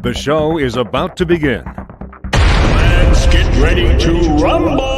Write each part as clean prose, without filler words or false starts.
The show is about to begin. Let's get ready to rumble!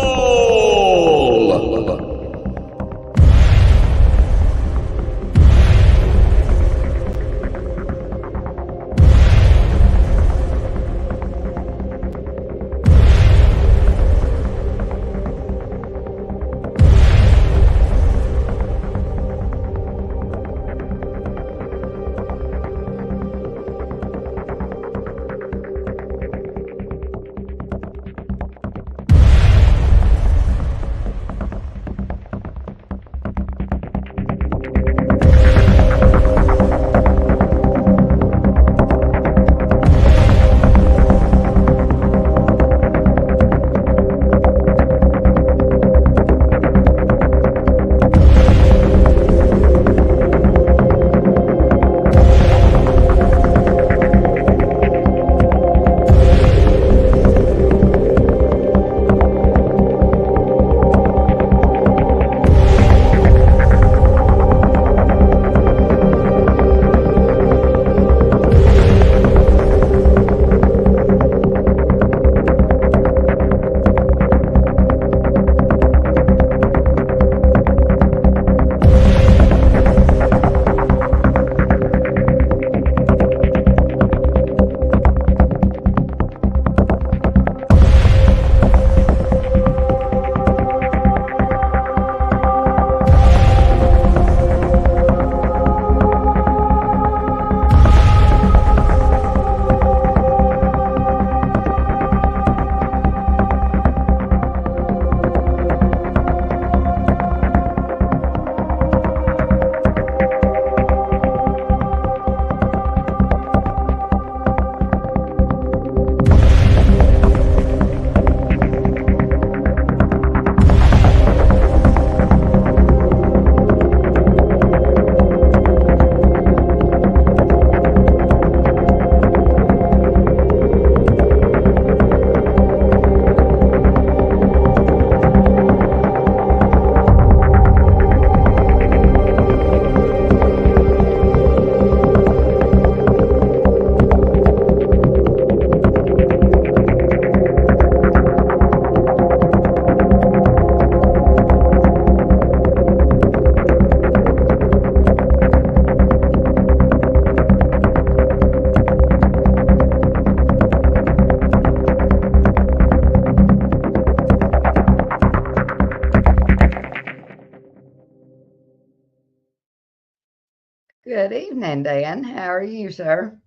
Good evening, Dan. How are you, sir?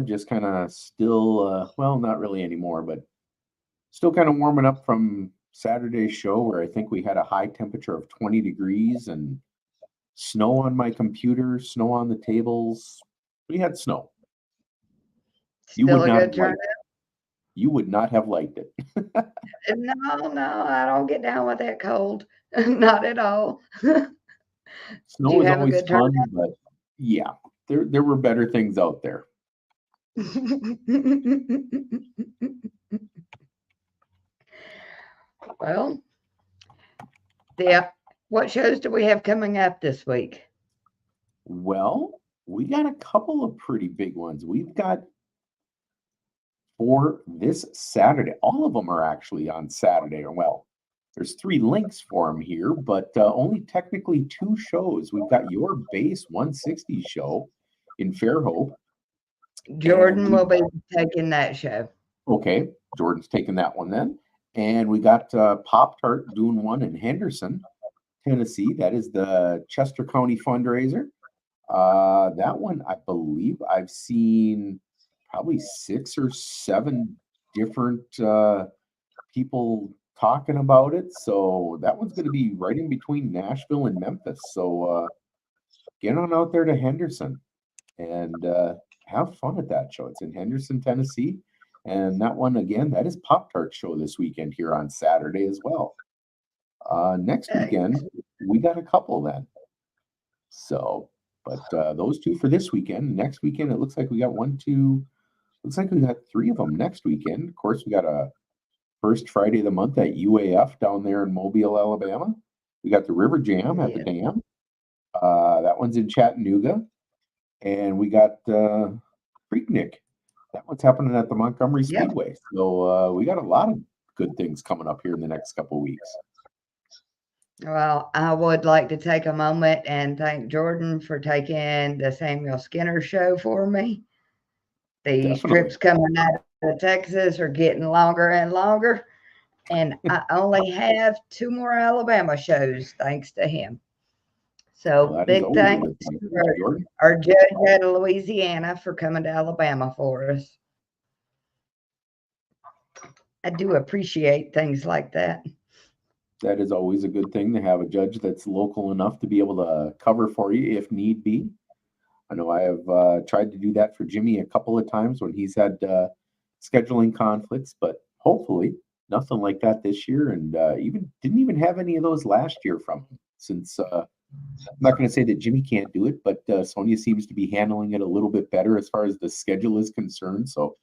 Just kind of still, well, not really anymore, but still kind of warming up from Saturday's show where I think we had a high temperature of 20 degrees and snow on my computer, snow on the tables. We had snow. You Still would a not good have liked turnout? it. You would not have liked it. No, I don't get down with that cold. Not at all. Did Snow you is have a always good turnout? fun, but yeah, there were better things out there. Well, yeah. What shows do we have coming up this week? Well, we got a couple of pretty big ones. We've got for this Saturday. All of them are actually on Saturday. Or well, there's three links for them here, but only technically two shows. We've got your base 160 show in Fairhope, and Jordan we will be taking that show. okay, Jordan's taking that one then, and we got Pop Tart doing one in Henderson, Tennessee. That is the Chester County fundraiser. That one, I believe I've seen probably 6 or 7 different people talking about it. So that one's going to be right in between Nashville and Memphis. So get on out there to Henderson and have fun at that show. It's in Henderson, Tennessee. And that one, again, that is Pop Tart show this weekend here on Saturday as well. Next weekend, we got a couple then. So, but those two for this weekend. Next weekend, it looks like we got looks like we got 3 of them next weekend. Of course, we got a first Friday of the month at UAF down there in Mobile, Alabama. We got the River Jam at the Dam. That one's in Chattanooga. And we got Preakness. That one's happening at the Montgomery Yep. Speedway. So we got a lot of good things coming up here in the next couple of weeks. Well, I would like to take a moment and thank Jordan for taking the Samuel Skinner show for me. These Definitely. trips coming out of Texas are getting longer and longer, and I only have 2 more Alabama shows thanks to him. Well, So that is big always a thanks good thing. to Jordan. our judge out of Louisiana for coming to Alabama for us. I do appreciate things like that. That is always a good thing to have a judge that's local enough to be able to cover for you if need be. I know I have tried to do that for Jimmy a couple of times when he's had scheduling conflicts, but hopefully nothing like that this year. And even didn't even have any of those last year from him. Since I'm not going to say that Jimmy can't do it, but Sonia seems to be handling it a little bit better as far as the schedule is concerned. So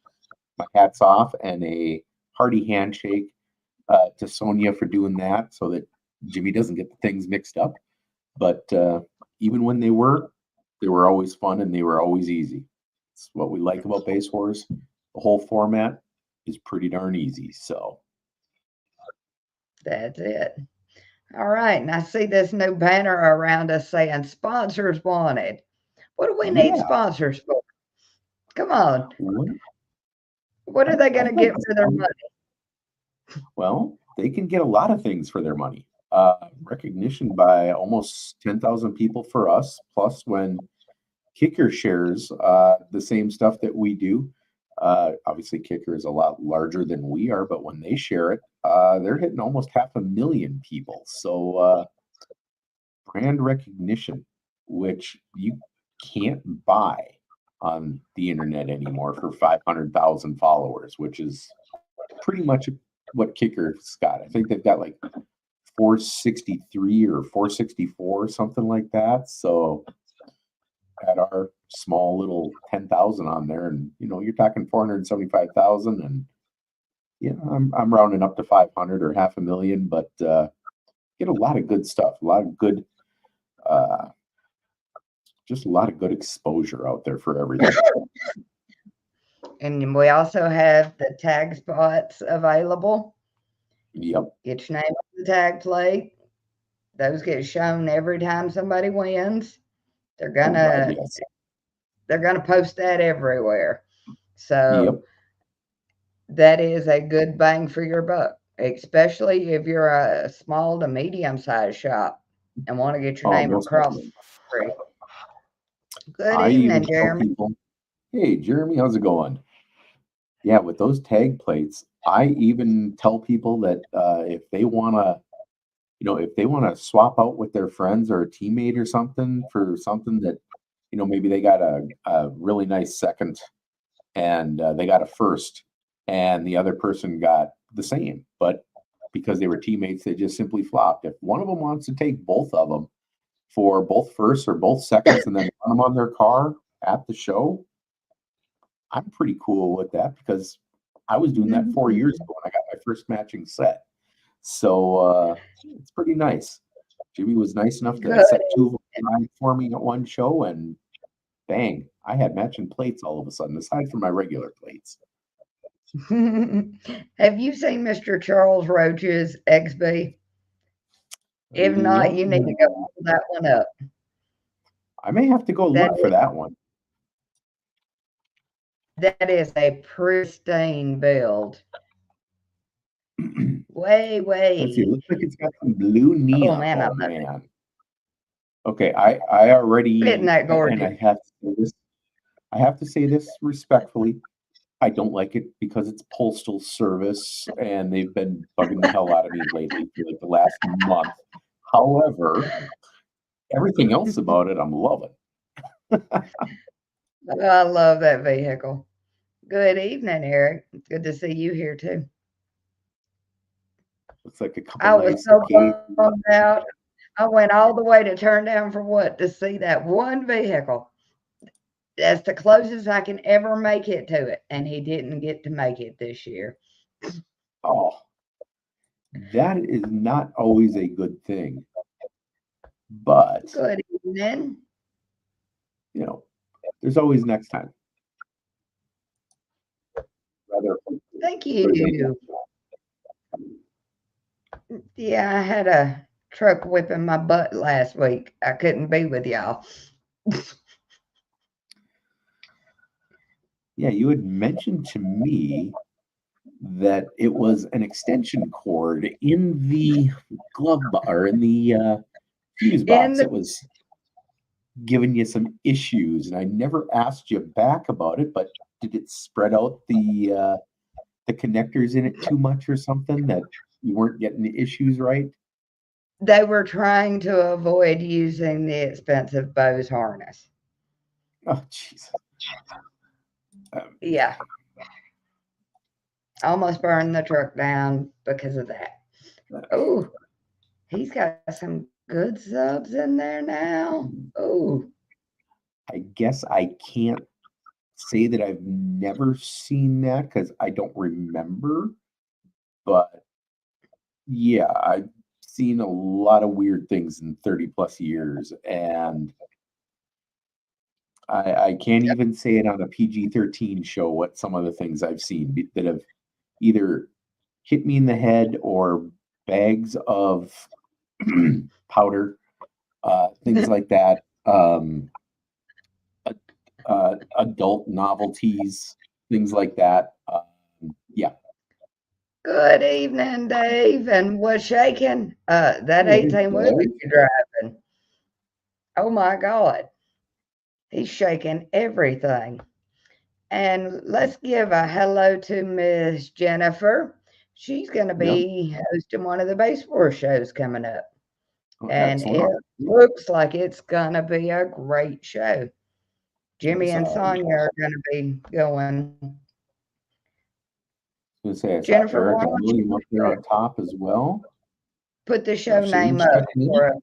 my hat's off and a hearty handshake to Sonia for doing that so that Jimmy doesn't get the things mixed up. But even when they were always fun and they were always easy. It's what we like about Base Wars. The whole format is pretty darn easy. So That's it. All right. And I see this new banner around us saying sponsors wanted. What do we need yeah, sponsors for? Come on. what- What are they going to I'd get like for their some- money? Well, they can get a lot of things for their money. Recognition by almost 10,000 people for us. Plus, when Kicker shares the same stuff that we do, obviously Kicker is a lot larger than we are, but when they share it, they're hitting almost 500,000 people. So brand recognition, which you can't buy on the internet anymore for 500,000 followers, which is pretty much what Kicker's got. I think they've got like 463 or 464, something like that. So at our small little 10,000 on there, and you're talking 475,000, and I'm rounding up to 500 or 500,000, but get a lot of good stuff, a lot of good, just a lot of good exposure out there for everything. And we also have the tag spots available. Yep. Get your name on the tag plate. Those get shown every time somebody wins. They're Oh, God, gonna yes. they're gonna post that everywhere. So Yep. that is a good bang for your buck, especially if you're a small to medium sized shop and want to get your Oh, name most across definitely. free. Good I evening, even tell Jeremy. people, hey, Jeremy, how's it going? Yeah, with those tag plates, I even tell people that if they want to swap out with their friends or a teammate or something for something that, maybe they got a really nice second and they got a first and the other person got the same, but because they were teammates, they just simply flopped. If one of them wants to take both of them for both firsts or both seconds and then run them on their car at the show, I'm pretty cool with that because I was doing that 4 years ago when I got my first matching set. So it's pretty nice. Jimmy was nice enough to Good. set 2 of them for me at one show, and bang, I had matching plates all of a sudden, aside from my regular plates. Have you seen Mr. Charles Roach's XB? If not, you need to go pull that one up. I may have to go That look for that one. That is a pristine build. Way, Let's see. It way. looks like it's got some blue neon. Oh man, I Oh, love it. man. Okay, I already, Isn't that and I gorgeous? have to say this. I have to say this respectfully. I don't like it because it's Postal Service, and they've been bugging the hell out of me lately for like the last month. However, everything else about it, I'm loving. I love that vehicle. Good evening, Eric. It's good to see you here too. Looks like a couple I was nice so occasions. bummed out. I went all the way to turn down for what? To see that one vehicle. That's the closest I can ever make it to it. And he didn't get to make it this year. Oh, that is not always a good thing. But, Good evening. there's always next time. Thank you. Yeah, I had a truck whipping my butt last week. I couldn't be with y'all. Yeah, you had mentioned to me that it was an extension cord in the glove or in the fuse In box the that was giving you some issues, and I never asked you back about it. But did it spread out the connectors in it too much or something that you weren't getting the issues right? they were trying to avoid using the expensive Bose harness. Oh, jeez. Yeah, almost burned the truck down because of that. Oh, he's got some good subs in there now. Oh, I guess I can't say that I've never seen that because I don't remember. But yeah, I've seen a lot of weird things in 30 plus years, and I can't even say it on a PG-13 show what some of the things I've seen that have either hit me in the head or bags of powder, things like that. Adult novelties, things like that. Yeah. good evening, Dave. And what's shaking? That Hey, 18 wheeler Dave. you're driving. Oh my God. He's shaking everything. And let's give a hello to Miss Jennifer. She's going to Yep. be hosting one of the Base Force shows coming up. Oh, And excellent. it looks like it's going to be a great show. Jimmy and Yes, Sonia are going to be going. I was gonna say I saw Jennifer, Eric why and don't William you up there on top as well. put the show Shane's name up checking in. for us?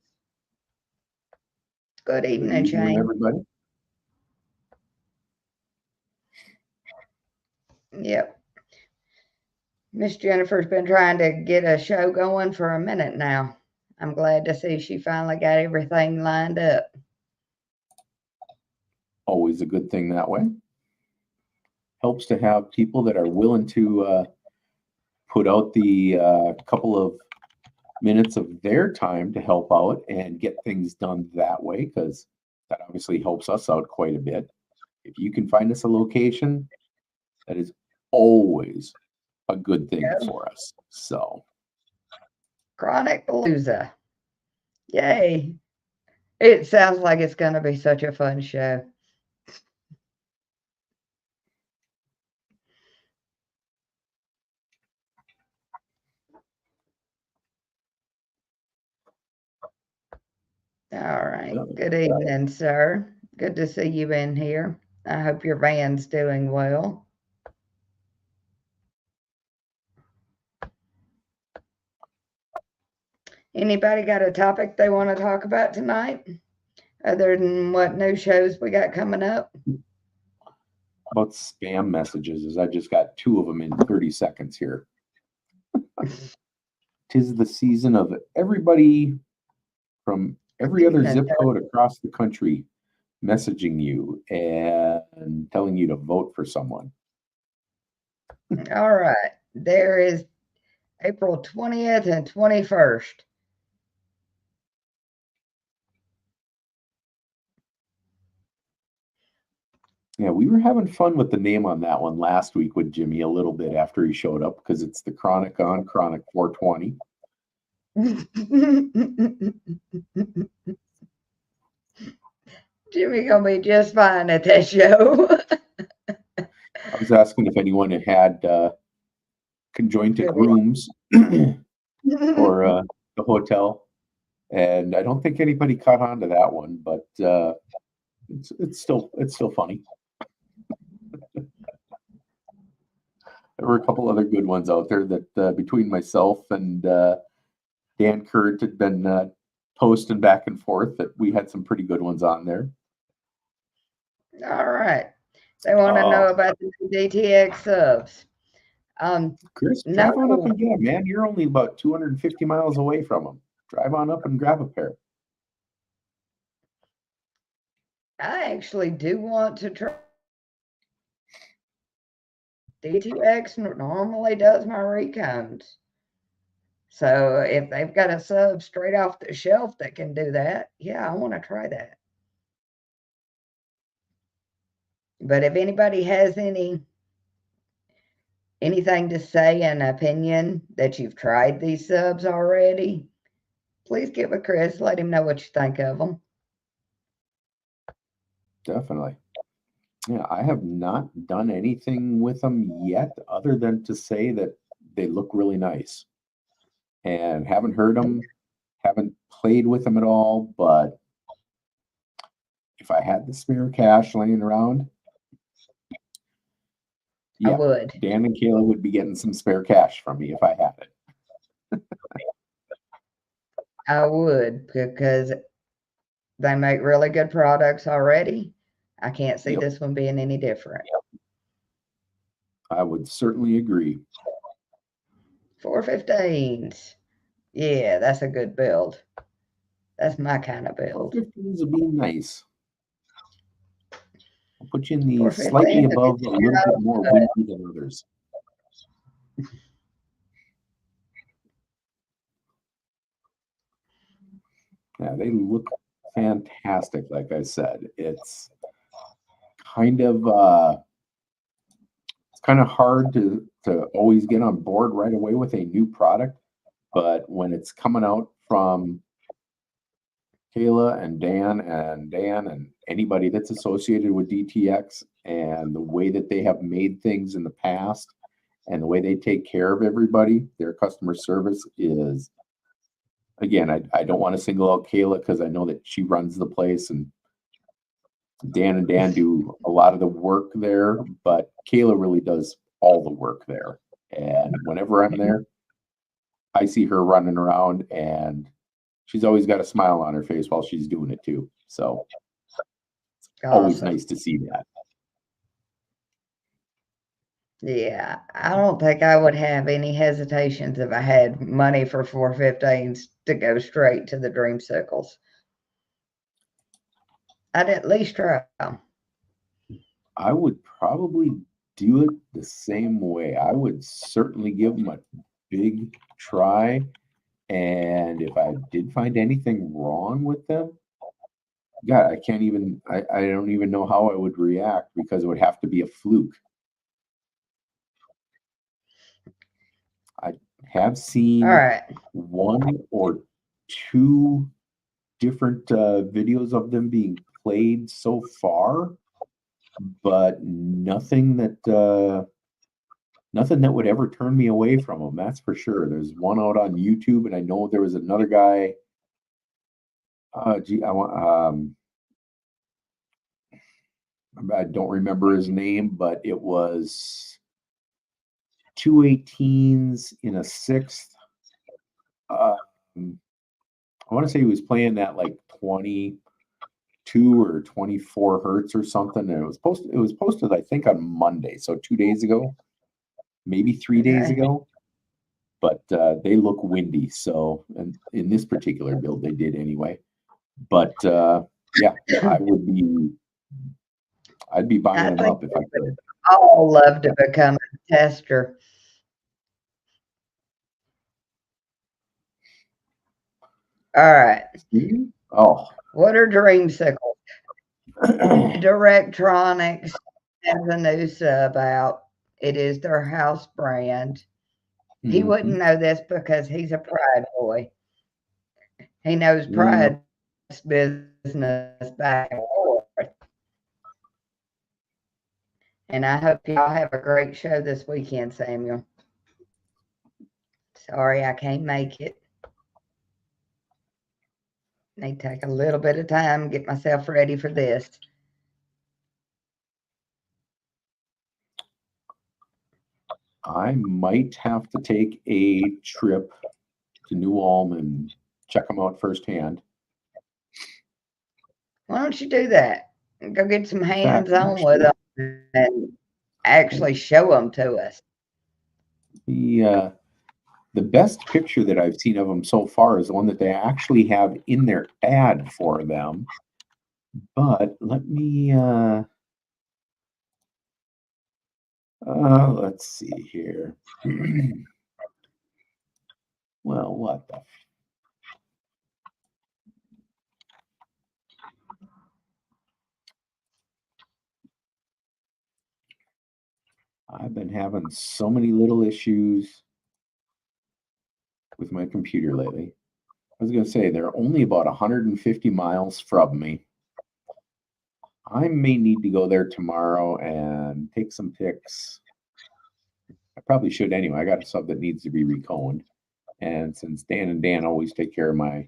Good Good evening, evening, Shane. everybody. Yep. Miss Jennifer's been trying to get a show going for a minute now. I'm glad to see she finally got everything lined up. Always a good thing that way. Helps to have people that are willing to put out the couple of minutes of their time to help out and get things done that way, because that obviously helps us out quite a bit. If you can find us a location, that is always a good thing Yep. for us. So Chronic Palooza. Yay. It sounds like it's going to be such a fun show. All right. Good evening, sir. Good to see you in here. I hope your van's doing well. Anybody got a topic they want to talk about tonight, other than what new shows we got coming up? about spam messages, as I just got 2 of them in 30 seconds here. 'Tis the season of everybody from every other Evening, zip sir. code across the country messaging you and telling you to vote for someone. All right. There is April 20th and 21st. Yeah, we were having fun with the name on that one last week with Jimmy a little bit after he showed up, because it's the Chronic on Chronic 420. Jimmy gonna be just fine at that show. I was asking if anyone had conjointed Good. rooms for the hotel, and I don't think anybody caught on to that one, but it's still funny. There were a couple other good ones out there that between myself and Dan Kurt had been posting back and forth, that we had some pretty good ones on there. All right. They want to know about the DTX subs. Chris, No. drive on up and get them, man. You're only about 250 miles away from them. Drive on up and grab a pair. I actually do want to try DTX normally does my recones. So if they've got a sub straight off the shelf that can do that, yeah, I want to try that. But if anybody has anything to say, an opinion that you've tried these subs already, please get with Chris. Let him know what you think of them. Definitely. Yeah, I have not done anything with them yet other than to say that they look really nice. And haven't heard them, haven't played with them at all, but if I had the spare cash laying around, I yeah, would. Dan and Kayla would be getting some spare cash from me if I had it. I would, because they make really good products already. I can't see Yep. this one being any different. I would certainly agree. 415s. Yeah, that's a good build. That's my kind of build. 415s would be nice. I'll put you in the 415 slightly would be above, a little bit more windy than others. Yeah, they look fantastic. Like I said, it's kind of hard to always get on board right away with a new product, but when it's coming out from Kayla and Dan and anybody that's associated with DTX and the way that they have made things in the past and the way they take care of everybody, their customer service is, again, I don't want to single out Kayla because I know that she runs the place and Dan do a lot of the work there, but Kayla really does all the work there. And whenever I'm there, I see her running around and she's always got a smile on her face while she's doing it too. So always Awesome. nice to see that. Yeah, I don't think I would have any hesitations if I had money for 415s to go straight to the Dreamsicles. I'd at least try them. I would probably do it the same way. I would certainly give them a big try. And if I did find anything wrong with them, God, I don't even know how I would react because it would have to be a fluke. I have seen All right. one or two different videos of them being played so far, but nothing that would ever turn me away from them. That's for sure. There's one out on YouTube, and I know there was another guy. I don't remember his name, but it was 218s in a sixth. I want to say he was playing that like 22 or 24 hertz or something, and it was posted I think on Monday, so 2 days ago, maybe 3 days ago. But they look windy, so and in this particular build they did anyway. But yeah, I'd be buying them up if I could. All love to become a tester. All right. Oh, what are Dreamsicles? Directronics has a new sub out. It is their house brand. He wouldn't know this because he's a Pride boy. He knows Pride's business back and forth. And I hope y'all have a great show this weekend, Samuel. Sorry I can't make it. May take a little bit of time to get myself ready for this. I might have to take a trip to New Ulm and check them out firsthand. Why don't you do that? Go get some hands-on with them and actually show them to us. The best picture that I've seen of them so far is the one that they actually have in their ad for them. But let me Let's see here. Well, what the? I've been having so many little issues with my computer lately. I was going to say they're only about 150 miles from me. I may need to go there tomorrow and take some pics. I probably should anyway. I got a sub that needs to be reconed. And since Dan and Dan always take care of my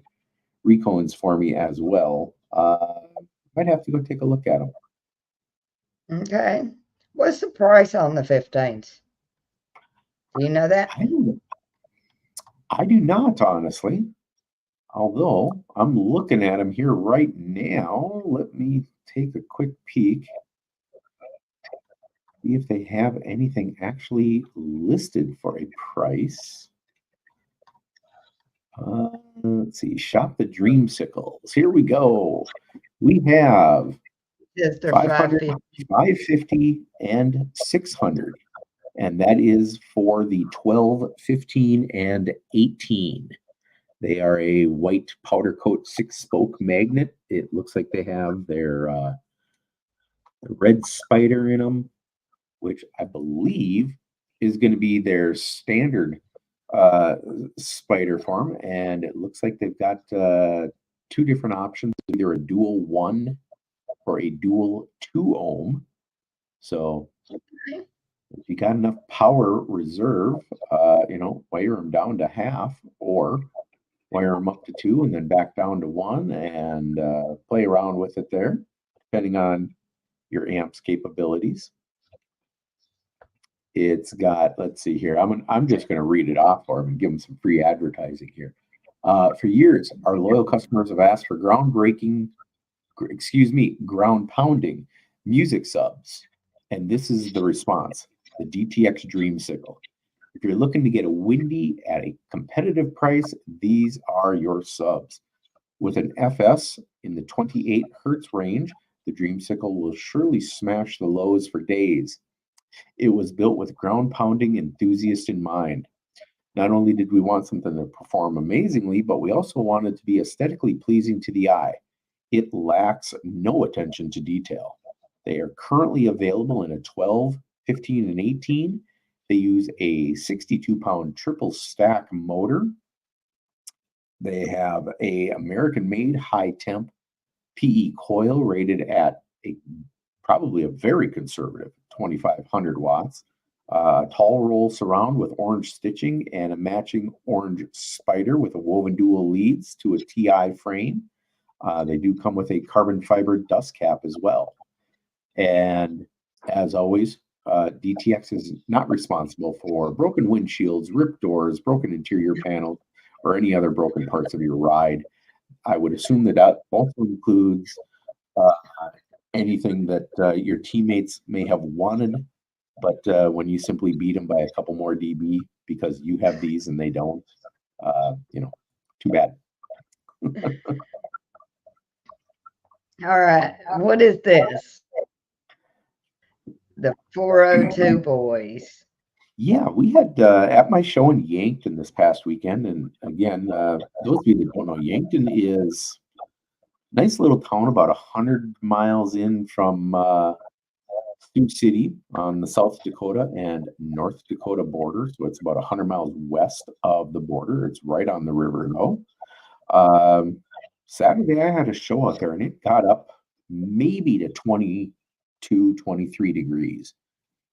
recones for me as well, might have to go take a look at them. Okay. What's the price on the 15s? Do you know that? I do not, honestly. Although I'm looking at them here right now. Let me take a quick peek. See if they have anything actually listed for a price. Let's see. Shop the Dreamsicles. Here we go. We have Just a 500, 550. 550, and 600. And that is for the 12, 15, and 18. They are a white powder coat 6-spoke magnet. It looks like they have their red spider in them, which I believe is going to be their standard spider form. And it looks like they've got 2 different options, either a dual 1 or a dual 2 ohm. So if you got enough power reserve, wire them down to half, or wire them up to 2 and then back down to 1 and play around with it there, depending on your amp's capabilities. It's got, let's see here. I'm just going to read it off for them and give them some free advertising here. For years, our loyal customers have asked for ground pounding music subs, and this is the response: the DTX Dreamsicle. If you're looking to get a Windy at a competitive price, these are your subs. With an FS in the 28 hertz range, the Dreamsicle will surely smash the lows for days. It was built with ground pounding enthusiasts in mind. Not only did we want something to perform amazingly, but we also wanted to be aesthetically pleasing to the eye. It lacks no attention to detail. They are currently available in a 12, 15, and 18. They use a 62-pound triple stack motor. They have a American-made high-temp PE coil rated at probably a very conservative 2,500 watts. Tall roll surround with orange stitching and a matching orange spider with a woven dual leads to a TI frame. They do come with a carbon fiber dust cap as well. And as always, DTX is not responsible for broken windshields, ripped doors, broken interior panels, or any other broken parts of your ride. I would assume that also includes anything that your teammates may have wanted, but when you simply beat them by a couple more dB because you have these and they don't, too bad. All right. What is this? The 402 boys. Yeah, we had at my show in Yankton this past weekend. And again, those of you that don't know, Yankton is a nice little town about 100 miles in from Sioux City on the South Dakota and North Dakota border. So it's about 100 miles west of the border. It's right on the river, though. Saturday, I had a show out there, and it got up maybe to 22, 23 degrees.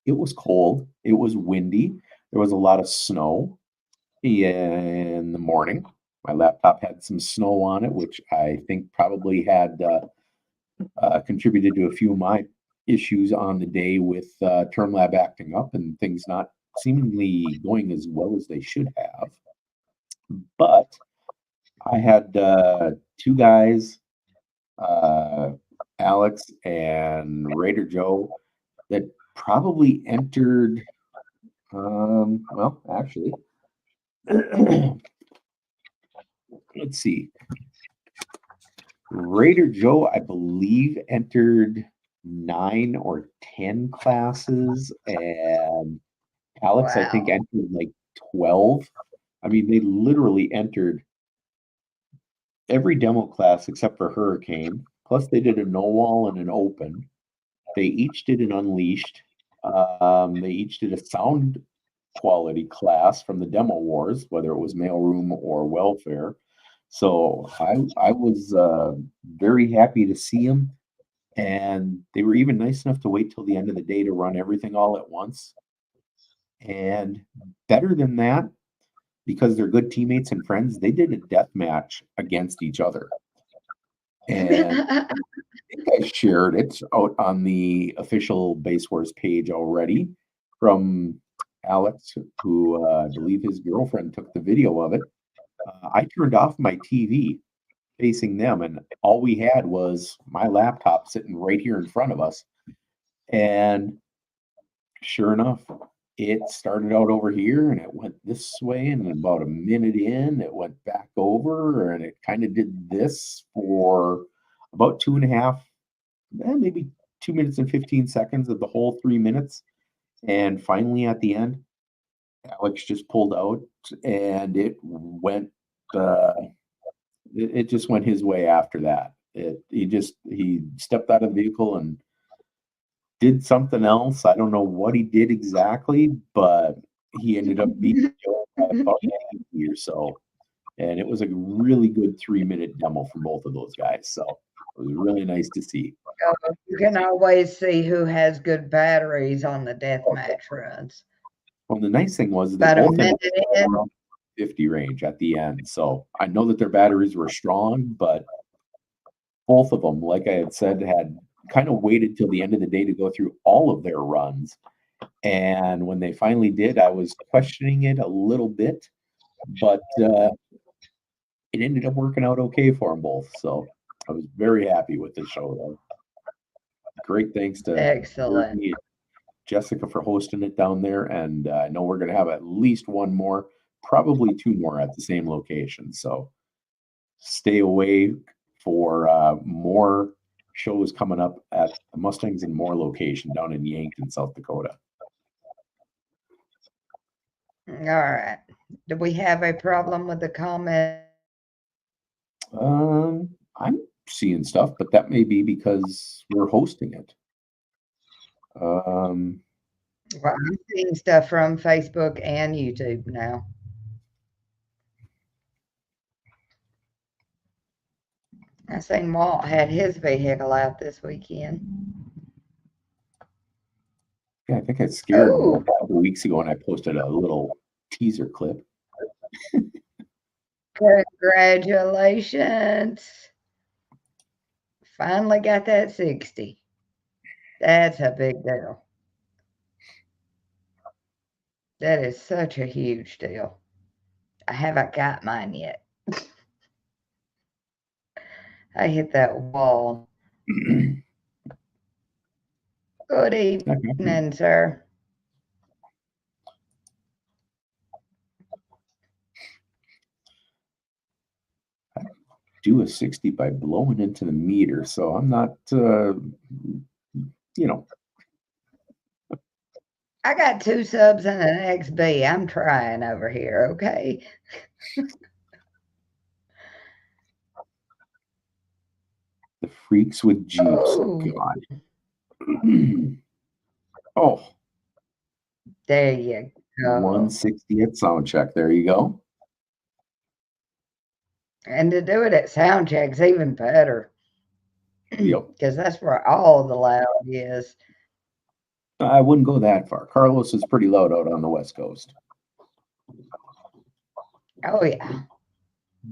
It was cold. It was windy. There was a lot of snow in the morning. My laptop had some snow on it, which I think probably had contributed to a few of my issues on the day with TermLab acting up and things not seemingly going as well as they should have. But I had 2 guys, Alex and Raider Joe, that probably entered, actually, let's see. Raider Joe, I believe, entered 9 or 10 classes, and Alex, I think, Wow. entered like 12. I mean, they literally entered every demo class except for Hurricane. Plus, they did a no wall and an open. They each did an unleashed. They each did a sound quality class from the demo wars, whether it was mailroom or welfare. So I was very happy to see them, and they were even nice enough to wait till the end of the day to run everything all at once. And better than that, because they're good teammates and friends, they did a death match against each other. And I think I shared it out on the official Base Wars page already from Alex, who I believe his girlfriend took the video of it. I turned off my TV facing them, and all we had was my laptop sitting right here in front of us. And sure enough, it started out over here and it went this way, and about a minute in, it went back over, and it kind of did this for about 2.5, maybe 2 minutes and 15 seconds of the whole 3 minutes. And finally, at the end, Alex just pulled out, and it went. It just went his way after that. He stepped out of the vehicle and did something else. I don't know what he did exactly, but he ended up being killed by about 80 or so. And it was a really good 3-minute demo from both of those guys. So it was really nice to see. You can always see who has good batteries on the deathmatch runs. Well, the nice thing was they About a both ended minute up in. around 50 range at the end. So I know that their batteries were strong, but both of them, like I had said, had kind of waited till the end of the day to go through all of their runs. And when they finally did, I was questioning it a little bit, but it ended up working out okay for them both. So I was very happy with the show, though. Great thanks to Excellent. Courtney and Jessica for hosting it down there. And I know we're going to have at least one more, probably 2 more at the same location. So stay away for more shows coming up at the Mustangs and More location down in Yankton, South Dakota. All right. Do we have a problem with the comment? I'm seeing stuff, but that may be because we're hosting it. Well, I'm seeing stuff from Facebook and YouTube now. I seen Walt had his vehicle out this weekend. Yeah, I think I scared him Oh, a couple of weeks ago, and I posted a little teaser clip. congratulations. Finally got that 60. That's a big deal. That is such a huge deal. I haven't got mine yet. I hit that wall. Good evening, sir. Do a 60 by blowing into the meter, so I'm not, I got 2 subs and an XB. I'm trying over here, okay? The freaks with Jeeps. Oh, God. Oh, there you go. 160 at sound check. There you go. And to do it at sound check's even better. Yep. Because that's where all the loud is. I wouldn't go that far. Carlos is pretty loud out on the West Coast. Oh, yeah.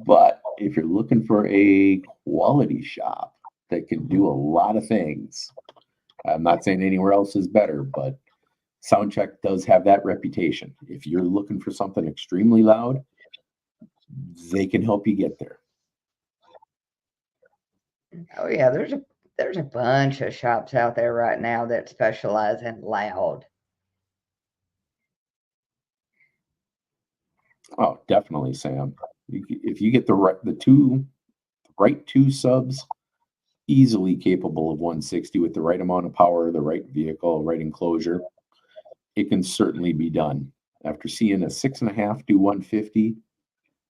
But if you're looking for a quality shop that can do a lot of things, I'm not saying anywhere else is better, but Soundcheck does have that reputation. If you're looking for something extremely loud, they can help you get there. Oh, yeah. There's a bunch of shops out there right now that specialize in loud. Oh, definitely, Sam. If you get the right 2 subs easily capable of 160 with the right amount of power, the right vehicle, right enclosure. It can certainly be done. After seeing a 6.5 do 150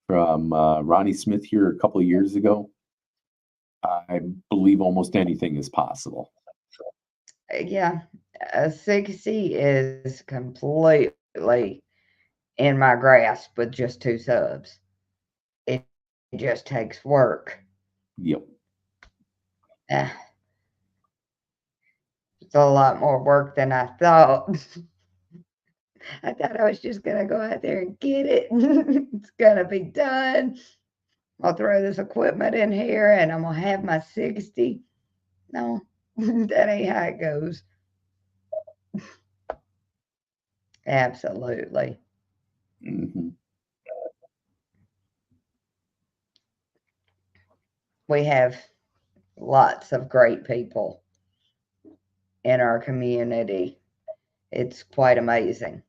from Ronnie Smith here a couple of years ago, I believe almost anything is possible. Yeah, a 60 is completely in my grasp with just 2 subs. It just takes work. Yep. Eh, it's a lot more work than I thought. I thought I was just gonna go out there and get it. It's gonna be done. I'll throw this equipment in here and I'm gonna have my 60. No, that ain't how it goes. Absolutely. hmm We have lots of great people in our community. It's quite amazing.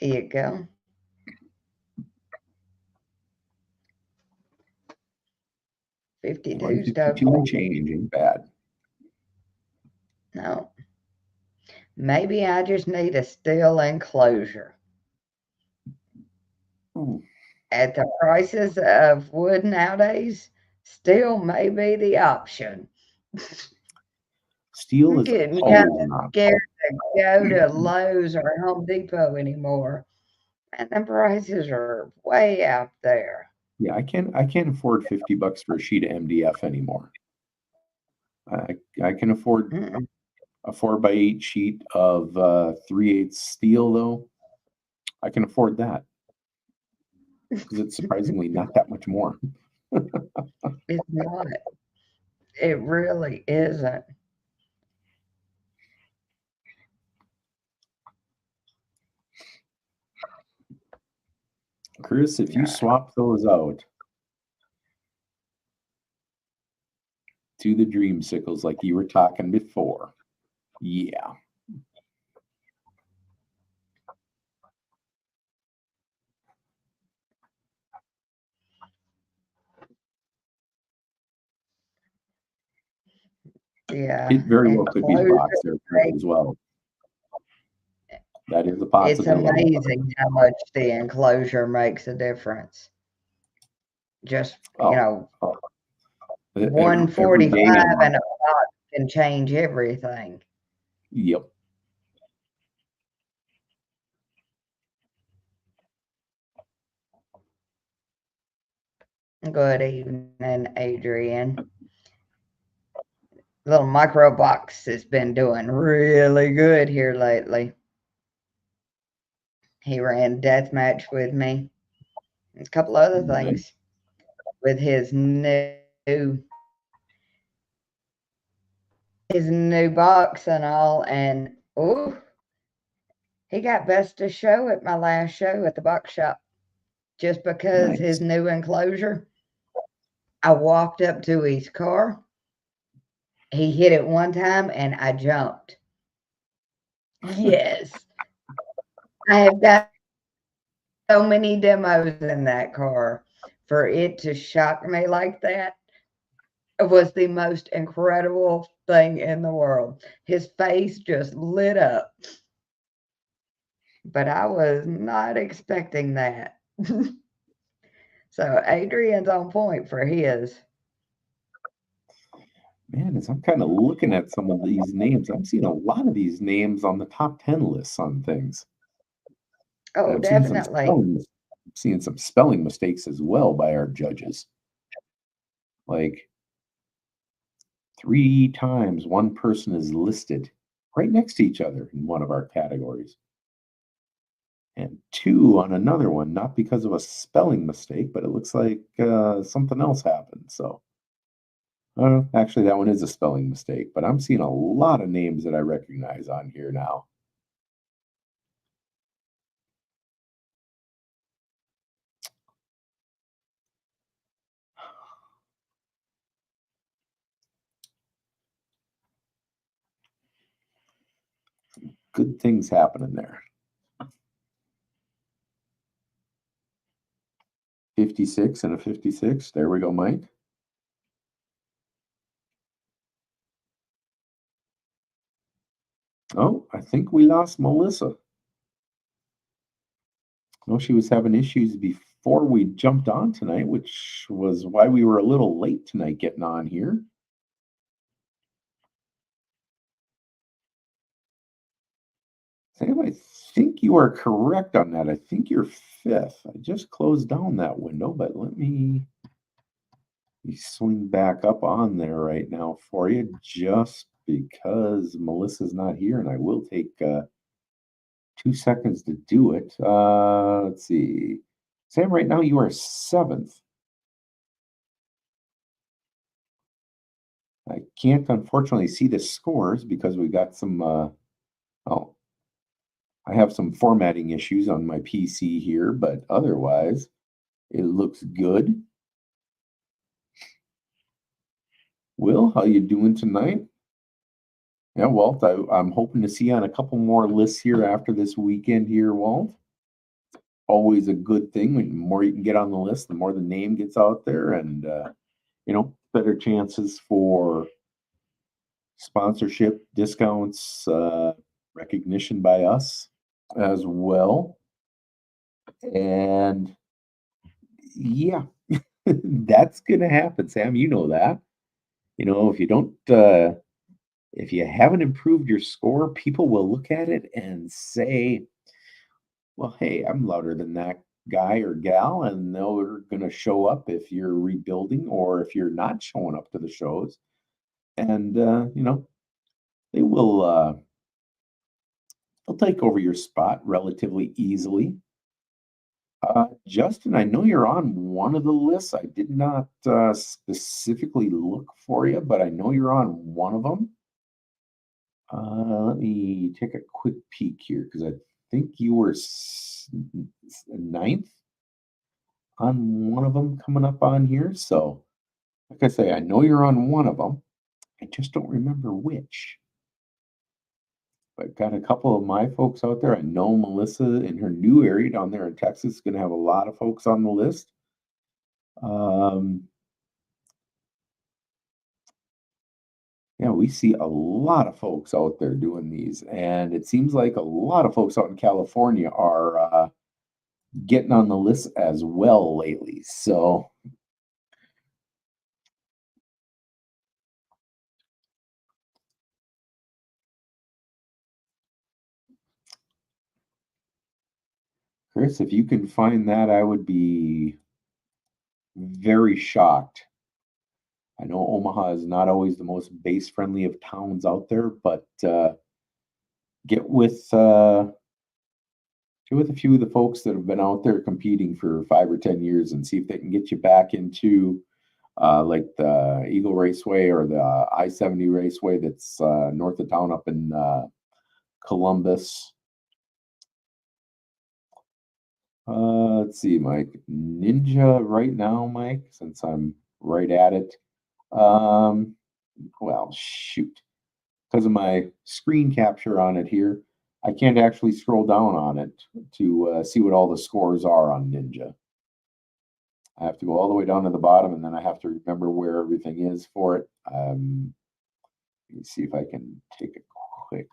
There you go. 52's 152 and change ain't bad. no. Maybe I just need a steel enclosure. Ooh, At the prices of wood nowadays, steel may be the option. steel I'm is getting kind always of an option. scared to go to Lowe's or Home Depot anymore. And the prices are way out there. Yeah, I can't afford $50 for a sheet of MDF anymore. I can afford Mm-mm. a 4x8 sheet of 3/8 steel though. I can afford that because it's surprisingly not that much more. It's not. It really isn't. Chris, if you swap those out to the Dreamsicles like you were talking before, yeah. Yeah. It very well could be the Enclosure, box there Chris, as well. That is a it's possibility. amazing how much the enclosure makes a difference. Just, Oh, oh, every day. 145 and a box can change everything. Yep. Good evening, Adrian. Little micro box has been doing really good here lately. He ran deathmatch with me. A couple other Nice. things with his new box and all, and ooh, he got best of show at my last show at the box shop just because Nice. his new enclosure. I walked up to his car. He hit it one time and I jumped. Yes. I have got so many demos in that car. For it to shock me like that was the most incredible thing in the world. His face just lit up. But I was not expecting that. So Adrian's on point for his. Man, as I'm kind of looking at some of these names, I'm seeing a lot of these names on the top 10 lists on things. And Oh, definitely. I'm seeing some spelling mistakes as well by our judges. Like 3 times one person is listed right next to each other in one of our categories. And 2 on another one, not because of a spelling mistake, but it looks like something else happened. So, actually, that one is a spelling mistake, but I'm seeing a lot of names that I recognize on here now. Good things happening there. 56 and a 56. There we go, Mike. Oh, I think we lost Melissa. No, she was having issues before we jumped on tonight, which was why we were a little late tonight getting on here. Sam, I think you are correct on that. I think you're fifth. I just closed down that window, but let me swing back up on there right now for you just because Melissa's not here, and I will take 2 seconds to do it. Let's see. Sam, right now you are seventh. I can't unfortunately see the scores because we got some, oh, I have some formatting issues on my PC here, but otherwise it looks good. Will, how you doing tonight? Yeah, Walt, I'm hoping to see you on a couple more lists here after this weekend here, Walt. Always a good thing. The more you can get on the list, the more the name gets out there, and better chances for sponsorship, discounts, recognition by us as well. And yeah, that's gonna happen, Sam. You know that. If you don't if you haven't improved your score, people will look at it and say, well, hey, I'm louder than that guy or gal, and they're going to show up if you're rebuilding or if you're not showing up to the shows. And, they will they'll take over your spot relatively easily. Justin, I know you're on one of the lists. I did not specifically look for you, but I know you're on one of them. Let me take a quick peek here because I think you were ninth on one of them coming up on here. So, like I say, I know you're on one of them. I just don't remember which. I've got a couple of my folks out there. I know Melissa in her new area down there in Texas is going to have a lot of folks on the list. Yeah, we see a lot of folks out there doing these, and it seems like a lot of folks out in California are getting on the list as well lately. So, Chris, if you can find that, I would be very shocked. I know Omaha is not always the most base friendly of towns out there, but get with a few of the folks that have been out there competing for 5 or 10 years and see if they can get you back into like the Eagle Raceway or the I-70 Raceway that's north of town up in Columbus. Let's see, Mike. Ninja right now, Mike, since I'm right at it. Well, shoot. Because of my screen capture on it here, I can't actually scroll down on it to see what all the scores are on Ninja. I have to go all the way down to the bottom, and then I have to remember where everything is for it. Let me see if I can take a quick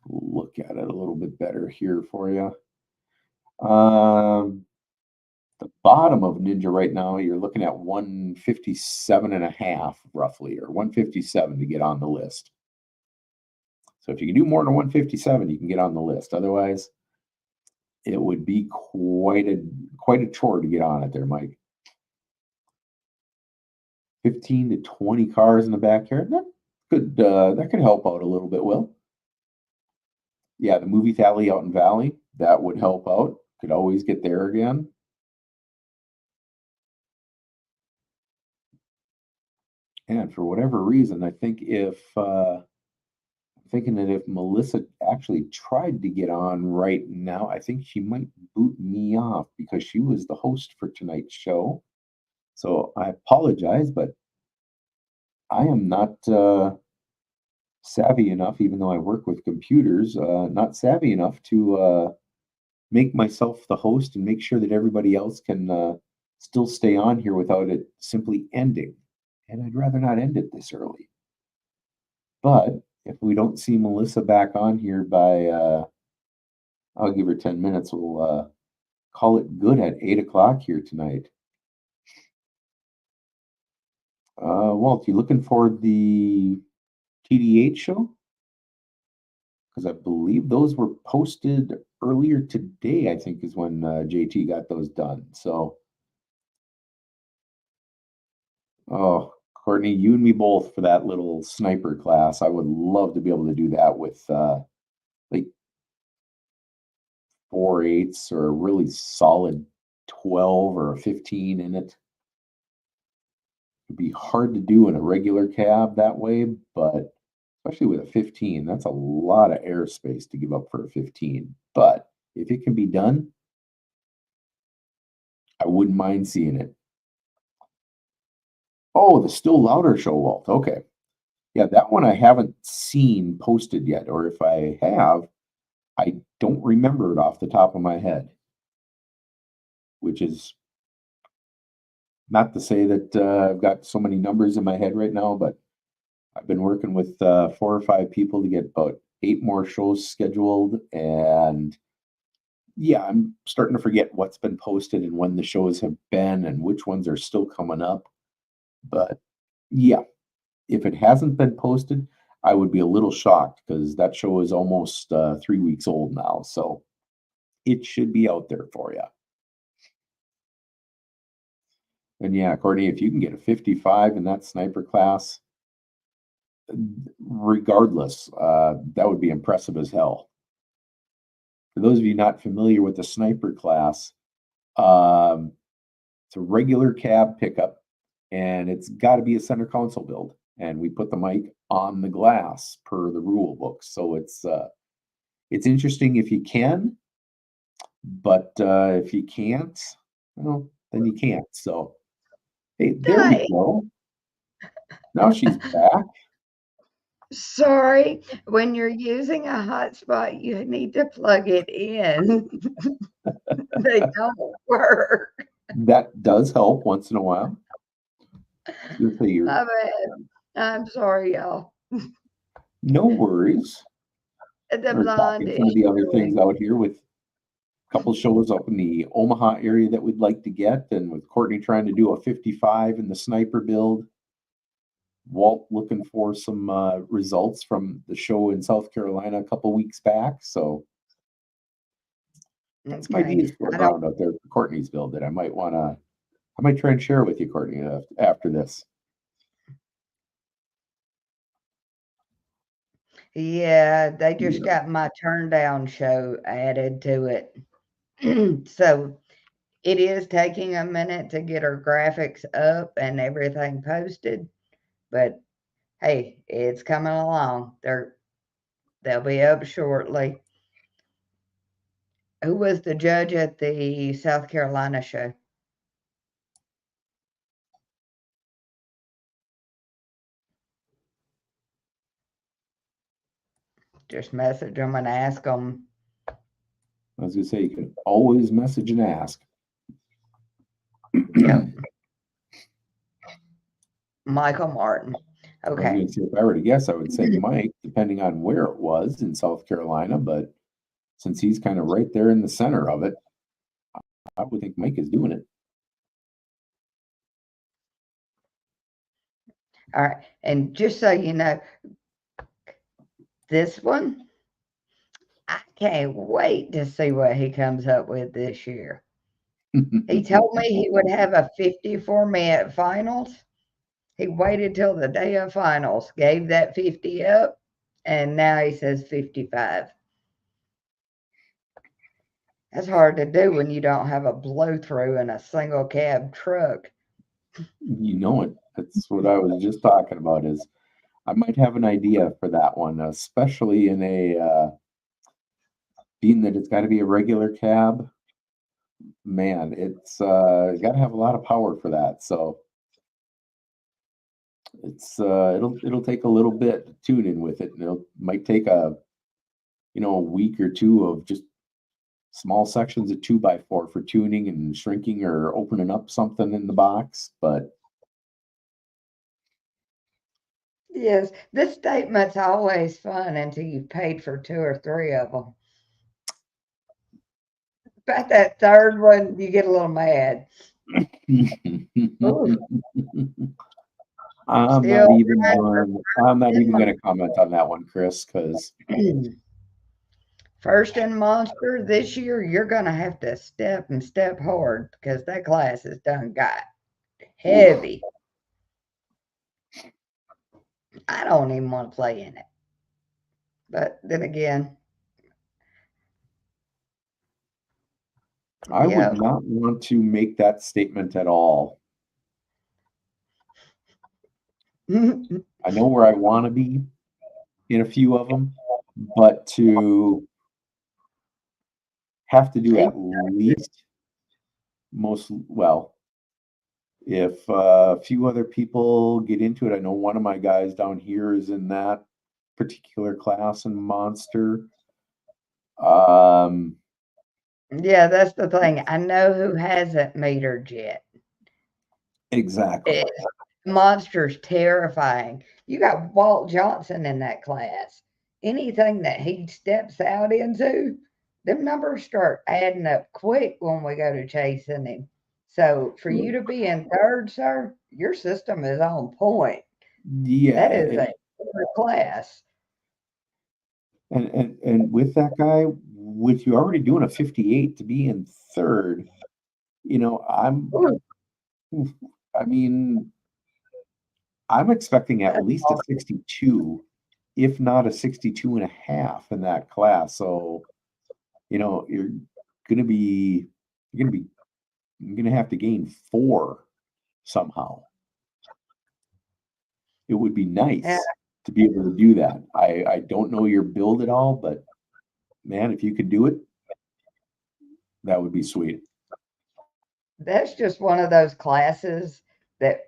look at it a little bit better here for you. The bottom of Ninja right now, you're looking at 157.5 roughly, or 157 to get on the list. So if you can do more than 157, you can get on the list. Otherwise, it would be quite a chore to get on it there, Mike. 15 to 20 cars in the backyard. That could help out a little bit, Will. Yeah, the movie Thally out in Valley, that would help out. Could always get there again. And for whatever reason, I think I'm thinking that if Melissa actually tried to get on right now, I think she might boot me off because she was the host for tonight's show. So I apologize, but I am not savvy enough, even though I work with computers, not savvy enough to make myself the host and make sure that everybody else can still stay on here without it simply ending. And I'd rather not end it this early. But if we don't see Melissa back on here by, I'll give her 10 minutes, we'll call it good at 8 o'clock here tonight. Walt, you looking for the TDH show? Because I believe those were posted earlier today, I think is when JT got those done. So, oh, Courtney, you and me both for that little sniper class. I would love to be able to do that with like 4/8 or a really solid 12 or a 15 in it. It'd be hard to do in a regular cab that way, but especially with a 15, that's a lot of airspace to give up for a 15. But if it can be done, I wouldn't mind seeing it. Oh, the Still Louder show, Walt. Okay. Yeah, that one I haven't seen posted yet, or if I have, I don't remember it off the top of my head, which is not to say that I've got so many numbers in my head right now, but I've been working with 4 or 5 people to get about 8 more shows scheduled. And yeah, I'm starting to forget what's been posted and when the shows have been and which ones are still coming up. But yeah, if it hasn't been posted, I would be a little shocked because that show is almost 3 weeks old now. So it should be out there for you. And yeah, Courtney, if you can get a 55 in that sniper class, regardless, that would be impressive as hell. For those of you not familiar with the sniper class, it's a regular cab pickup, and it's got to be a center console build. And we put the mic on the glass per the rule book. So it's interesting if you can, but if you can't, well, then you can't. So hey, there we go. Now she's back. Sorry, when you're using a hotspot, you need to plug it in. They don't work. That does help once in a while. My bad. I'm sorry, y'all. No worries. The We're blonde talking some of is the other showing. things out here with a couple shows up in the Omaha area that we'd like to get, and with Courtney trying to do a 55 in the sniper build. Walt looking for some results from the show in South Carolina a couple weeks back. So that's my ideas floating around out there for Courtney's build that I might try and share with you, Courtney, after this. Yeah, they just got my turn down show added to it. So it is taking a minute to get our graphics up and everything posted, but hey, it's coming along. They'll be up shortly. Who was the judge at the South Carolina show? Just message them and ask them. I was going to say, you can always message and ask. Yep. Michael Martin. I was Okay. going to say, if I were to guess, I would say Mike, depending on where it was in South Carolina. But since he's kind of right there in the center of it, I would think Mike is doing it. All right. And just so you know, this one, I can't wait to see what he comes up with this year. He told me he would have a 50-minute finals. He waited till the day of finals, gave that 50 up, and now he says 55. That's hard to do when you don't have a blow-through in a single cab truck. You know it. That's what I was just talking about. Is I might have an idea for that one, especially in a being that it's got to be a regular cab. Man, it's got to have a lot of power for that. So it's it'll take a little bit to tune in with it, and it might take a week or two of just small sections of 2x4 for tuning and shrinking or opening up something in the box, but Yes, this statement's always fun until you've paid for 2 or 3 of them. About that third one, you get a little mad. Ooh, still I'm not even going to comment on that one, Chris, because first in Monster this year, you're gonna have to step hard because that class is done got heavy. I don't even want to play in it. But then again, I yeah. would not want to make that statement at all. I know where I want to be in a few of them, but to have to do at least if a few other people get into it, I know one of my guys down here is in that particular class in Monster. Yeah, that's the thing. I know who hasn't metered yet. Exactly. Monster's terrifying. You got Walt Johnson in that class. Anything that he steps out into, them numbers start adding up quick when we go to chasing him. So for you to be in third, sir, your system is on point. Yeah. That is a good class. And with that guy, with you already doing a 58 to be in third, I'm expecting at least a 62, if not a 62 and a half in that class. So, you're gonna have to gain 4 somehow. It would be nice to be able to do that. I don't know your build at all, but man, if you could do it, that would be sweet. That's just one of those classes that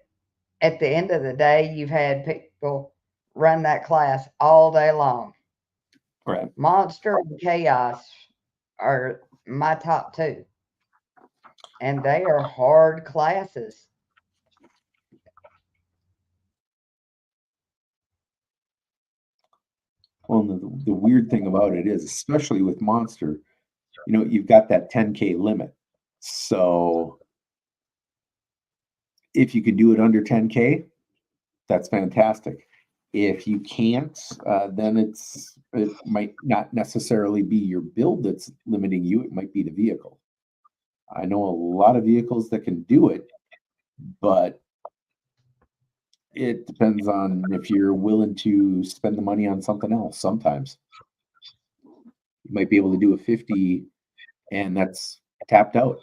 at the end of the day, you've had people run that class all day long. Right. Monster and Chaos are my top 2. And they are hard classes. Well, the weird thing about it is, especially with Monster, you've got that 10K limit. So if you can do it under 10K, that's fantastic. If you can't, then it might not necessarily be your build that's limiting you. It might be the vehicle. I know a lot of vehicles that can do it, but it depends on if you're willing to spend the money on something else. Sometimes you might be able to do a 50 and that's tapped out,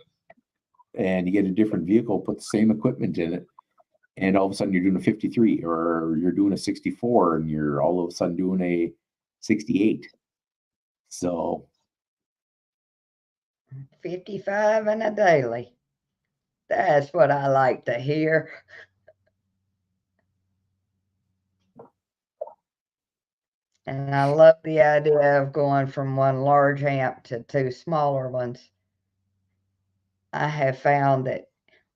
and you get a different vehicle, put the same equipment in it, and all of a sudden you're doing a 53 or you're doing a 64 and you're all of a sudden doing a 68. So 55 and a daily. That's what I like to hear. And I love the idea of going from one large amp to 2 smaller ones. I have found that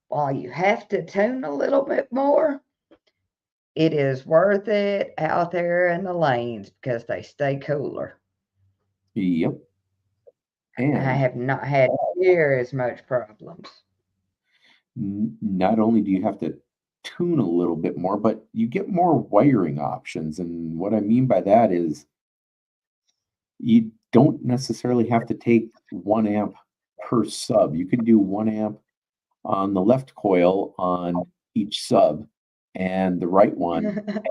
while you have to tune a little bit more, it is worth it out there in the lanes because they stay cooler. yep. I And have not had near as much problems. not only do you have to tune a little bit more, but you get more wiring options. And what I mean by that is you don't necessarily have to take 1 amp per sub. You can do 1 amp on the left coil on each sub and the right one to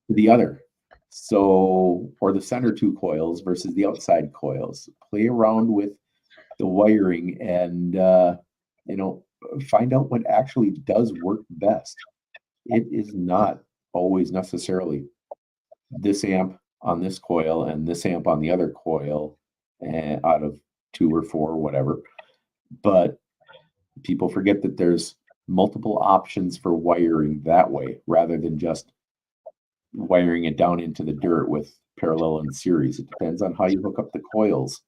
the other. So, or the center 2 coils versus the outside coils. Play around with the wiring and, find out what actually does work best. It is not always necessarily this amp on this coil and this amp on the other coil, and out of 2 or 4, whatever. But people forget that there's multiple options for wiring that way rather than just wiring it down into the dirt with parallel and series. It depends on how you hook up the coils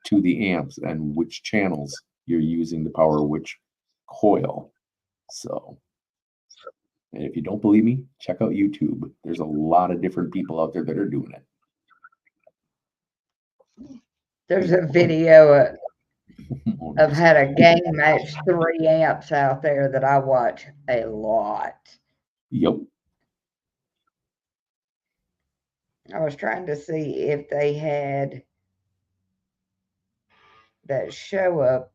to the amps and which channels you're using to power which coil. So, and if you don't believe me, check out YouTube. There's a lot of different people out there that are doing it. There's a video of how to gain match 3 amps out there that I watch a lot. Yep. I was trying to see if they had that show up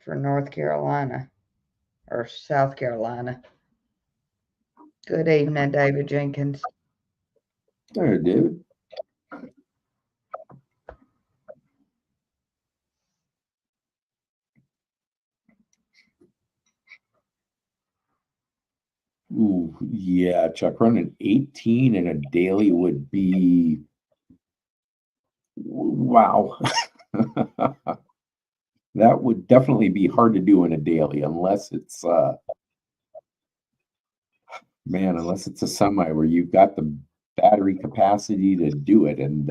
for North Carolina or South Carolina. Good evening, David Jenkins. There, David. Ooh, yeah, Chuck, running 18 in a daily would be wow. That would definitely be hard to do in a daily unless it's unless it's a semi where you've got the battery capacity to do it and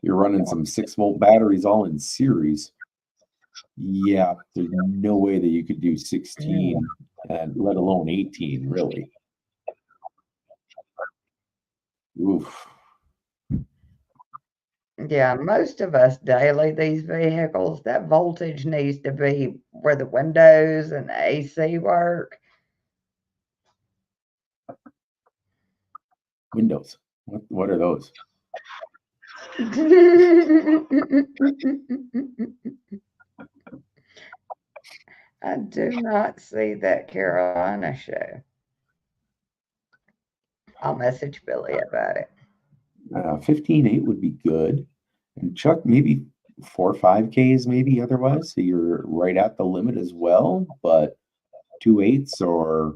you're running some 6-volt batteries all in series. Yeah, there's no way that you could do 16 and let alone 18, really. Oof. Yeah, most of us daily, these vehicles, that voltage needs to be where the windows and the AC work. Windows. What are those? I do not see that Carolina show. I'll message Billy about it. 15.8 would be good. And Chuck, maybe 4 or 5Ks maybe otherwise. So you're right at the limit as well. But 2.8s or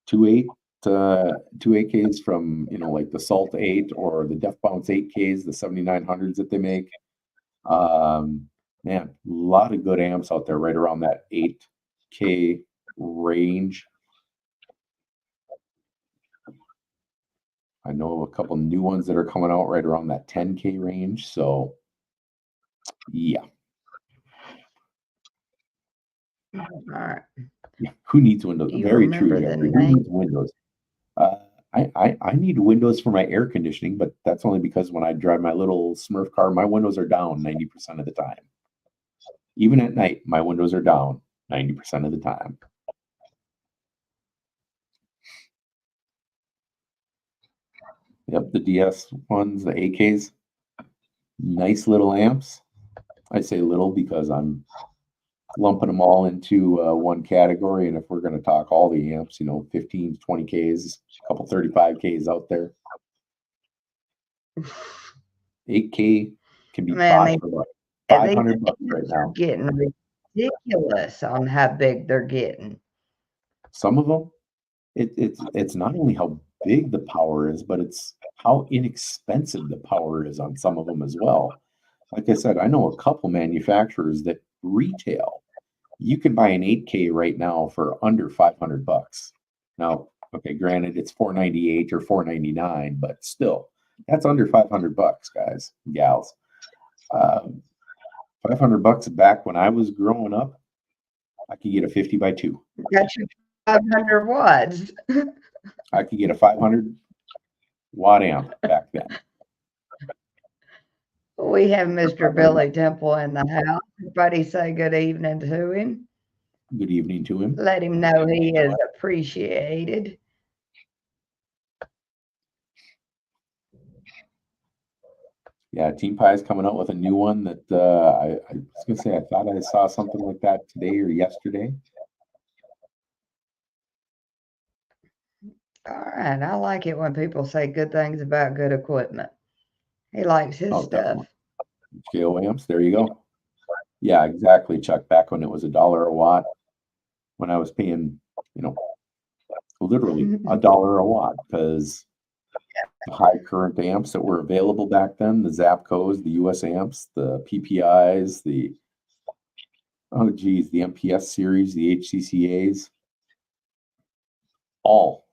2.8 2.8Ks from, like the Salt 8 or the Def Bounce 8Ks, the 7900s that they make. Man, a lot of good amps out there right around that 8K range. I know a couple new ones that are coming out right around that 10K range. So, yeah. All right. Yeah. Who needs Windows? Do you Very true, remember the Jeffrey. Who name? needs Windows? I need windows for my air conditioning, but that's only because when I drive my little Smurf car, my windows are down 90% of the time. Even at night, my windows are down 90% of the time. Yep, the DS ones, the AKs, nice little amps. I say little because I'm lumping them all into one category. And if we're going to talk all the amps, 15, 20Ks, a couple 35Ks out there. 8K can be bought for about $500 right now. Getting ridiculous on how big they're getting. Some of them, it's not only how big the power is, but it's how inexpensive the power is on some of them as well. Like I said, I know a couple manufacturers that retail. You can buy an 8K right now for under $500. Now, okay, granted, it's $498 or $499, but still, that's under $500, guys and gals. $500 back when I was growing up, I could get a 50x2. Got you 500 watts. I could get a 500 watt amp back then. We have Mr. Billy Temple in the house. Everybody say good evening to him. Good evening to him. Let him know he is appreciated. Yeah, Team Pie is coming out with a new one that I was going to say, I thought I saw something like that today or yesterday. All right. I like it when people say good things about good equipment. He likes his stuff. Definitely. KO amps, there you go. Yeah, exactly, Chuck. Back when it was $1 a watt, when I was paying, literally $1 a watt, because the high current amps that were available back then, the Zapcos, the US amps, the PPIs, the MPS series, the HCCAs, all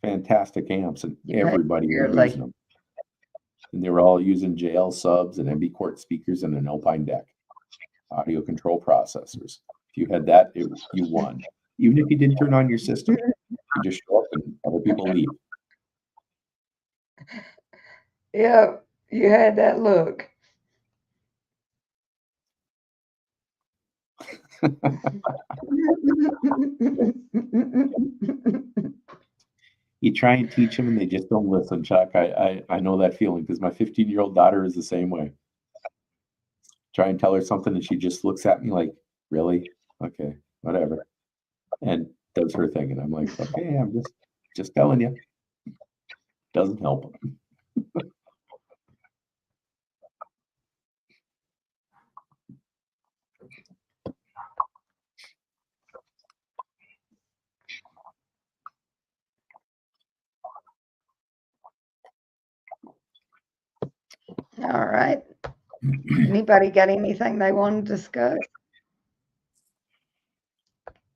fantastic amps, and everybody was using them. And they were all using JL subs and MB Quart speakers and an Alpine deck, audio control processors. If you had that, you won. Even if you didn't turn on your system, you just show up and other people leave. Yeah, you had that look. You try and teach them and they just don't listen, Chuck. I know that feeling because my 15-year-old daughter is the same way. Try and tell her something and she just looks at me like, really? Okay, whatever. And does her thing. And I'm like, okay, I'm just telling you. Doesn't help. All right. Anybody got anything they want to discuss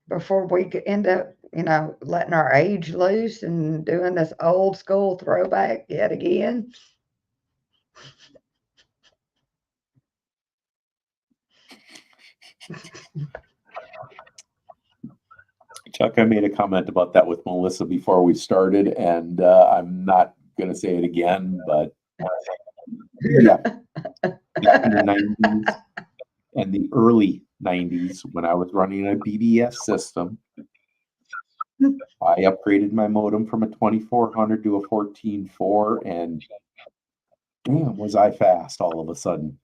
before we end up, letting our age loose and doing this old school throwback yet again? Chuck, I made a comment about that with Melissa before we started, and I'm not going to say it again, but yeah, back in the 90s and the early 90s when I was running a BBS system, I upgraded my modem from a 2400 to a 14.4, and damn, was I fast all of a sudden.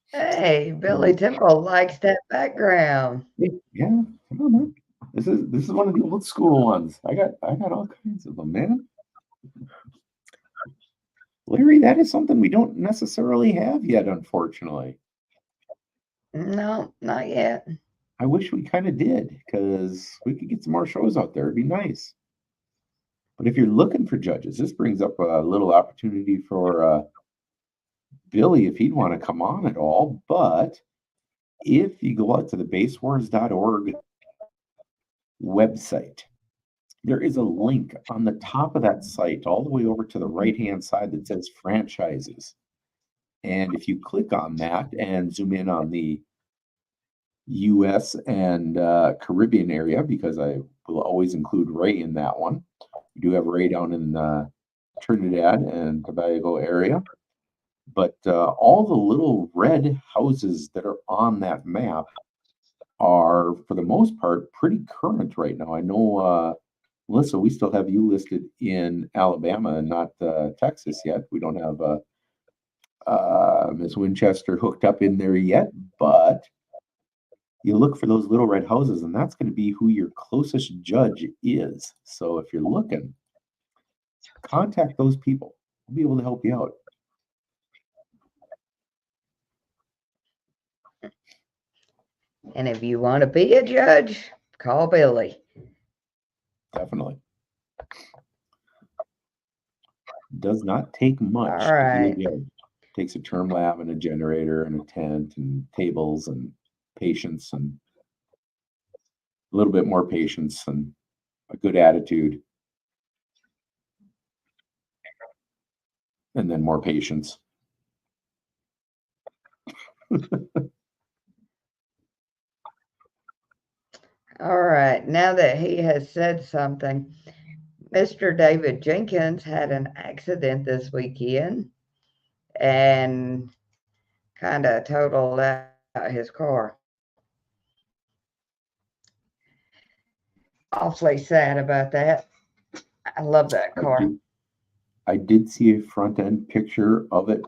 Hey, Billy Temple likes that background. Yeah, come on, man. This is one of the old school ones. I got all kinds of them, man. Larry, that is something we don't necessarily have yet, unfortunately. No, not yet. I wish we kind of did, because we could get some more shows out there. It'd be nice. But if you're looking for judges, this brings up a little opportunity for Billy if he'd want to come on at all. But if you go out to the basewars.org website, there is a link on the top of that site all the way over to the right-hand side that says franchises. And if you click on that and zoom in on the US and Caribbean area, because I will always include Ray in that one. We do have Ray down in Trinidad and Tobago area. But all the little red houses that are on that map are, for the most part, pretty current right now. I know, Melissa, we still have you listed in Alabama and not Texas yet. We don't have Miss Winchester hooked up in there yet, but you look for those little red houses, and that's going to be who your closest judge is. So if you're looking, contact those people. We'll be able to help you out. And if you want to be a judge, call Billy. Definitely. Does not take much All right. to be a judge. It takes a term lab and a generator and a tent and tables and patience and a little bit more patience and a good attitude. And then more patience. All right. Now that he has said something, Mr. David Jenkins had an accident this weekend and kind of totaled out his car. Awfully sad about that. I love that car. I did see a front end picture of it,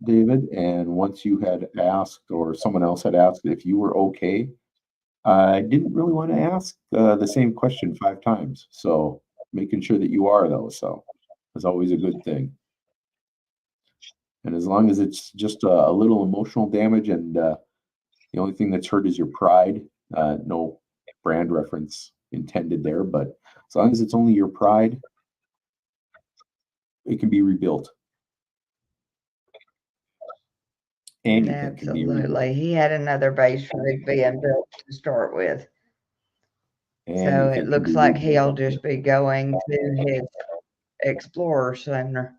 David, and once you had asked, or someone else had asked if you were okay, I didn't really want to ask the same question 5 times. So making sure that you are, though, so it's always a good thing. And as long as it's just a little emotional damage and the only thing that's hurt is your pride, no brand reference intended there, but as long as it's only your pride, it can be rebuilt. Anything can be rebuilt. Absolutely. He had another base rig being built to start with. And So you it think looks like he'll just be going to his Explorer Center.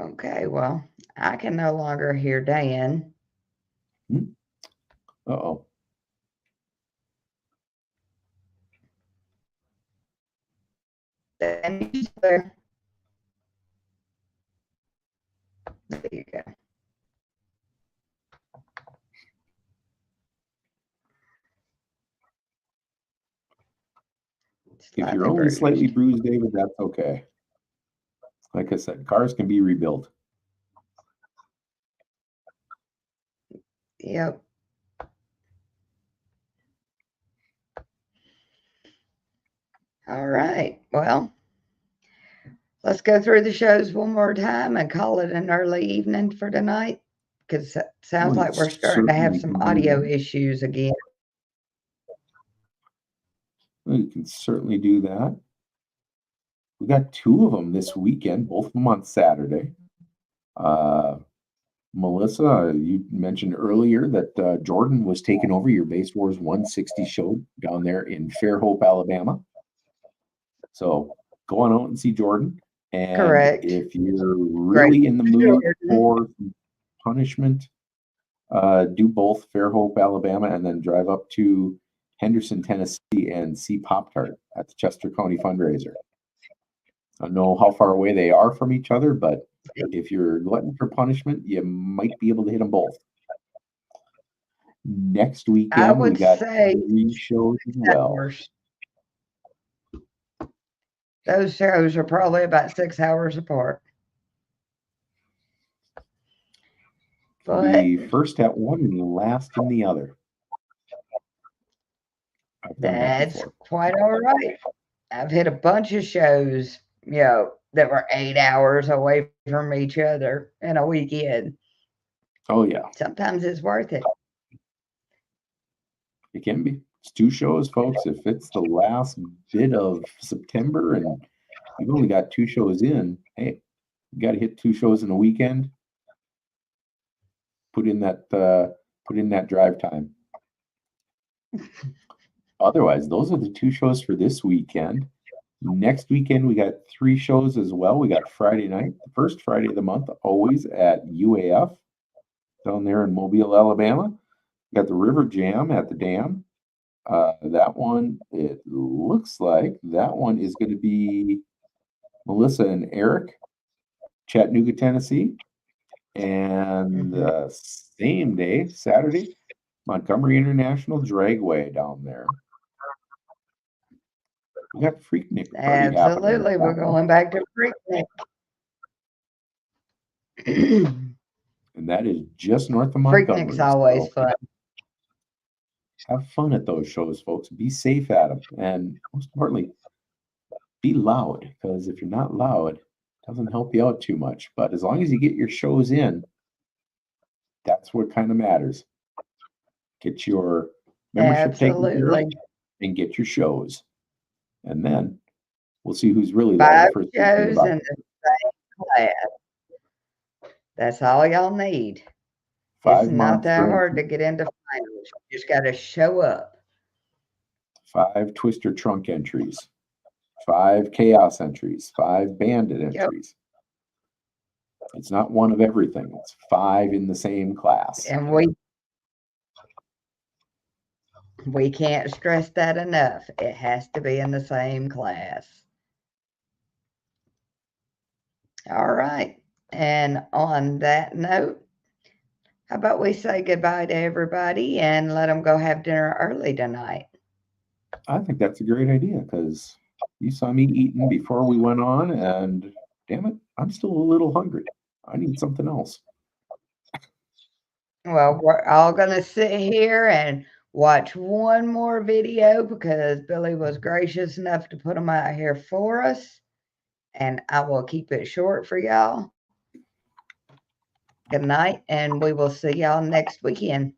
Okay, well, I can no longer hear Dan. Uh-oh. Dan, you still there? There you go. If you're only slightly bruised, David, that's okay. Like I said, cars can be rebuilt. Yep. All right. Well, let's go through the shows one more time and call it an early evening for tonight, because it sounds like we're starting to have some audio issues again. We can certainly do that. We got 2 of them this weekend, both of them on Saturday. Melissa, you mentioned earlier that Jordan was taking over your Base Wars 160 show down there in Fairhope, Alabama. So go on out and see Jordan. And Correct. if you're really in the mood for punishment, do both Fairhope, Alabama, and then drive up to Henderson, Tennessee, and see Pop-Tart at the Chester County Fundraiser. I don't know how far away they are from each other, but if you're glutton for punishment, you might be able to hit them both. Next weekend, we got 3 shows as well. Those shows are probably about 6 hours apart. The first at one and the last in the other. That's quite all right. I've hit a bunch of shows, that were 8 hours away from each other in a weekend. Oh, yeah. Sometimes it's worth it. It can be. It's 2 shows, folks. If it's the last bit of September and you've only got 2 shows in, hey, you got to hit 2 shows in a weekend. Put in that drive time. Otherwise, those are the 2 shows for this weekend. Next weekend, we got 3 shows as well. We got Friday night, the first Friday of the month, always at UAF down there in Mobile, Alabama. We got the River Jam at the Dam. That one, it looks like that one is going to be Melissa and Eric, Chattanooga, Tennessee. And same day, Saturday, Montgomery International Dragway down there. We got Freaknik. Absolutely. We're going back to Freaknik. And that is just north of Montgomery. Freaknik's always fun. Have fun at those shows, folks. Be safe at them. And most importantly, be loud. Because if you're not loud, it doesn't help you out too much. But as long as you get your shows in, that's what kind of matters. Get your membership taken care of and get your shows. And then we'll see who's really 5 shows in the same class. That's all y'all need. It's not that hard to get into finals. You just got to show up. 5 Twister Trunk entries, 5 Chaos entries, 5 Bandit entries. It's not one of everything. It's 5 in the same class. And we can't stress that enough. It has to be in the same class. All right. And on that note, how about we say goodbye to everybody and let them go have dinner early tonight? I think that's a great idea because you saw me eating before we went on, and damn it, I'm still a little hungry. I need something else. Well, we're all going to sit here and watch one more video because Billy was gracious enough to put them out here for us. And I will keep it short for y'all. Good night, and we will see y'all next weekend.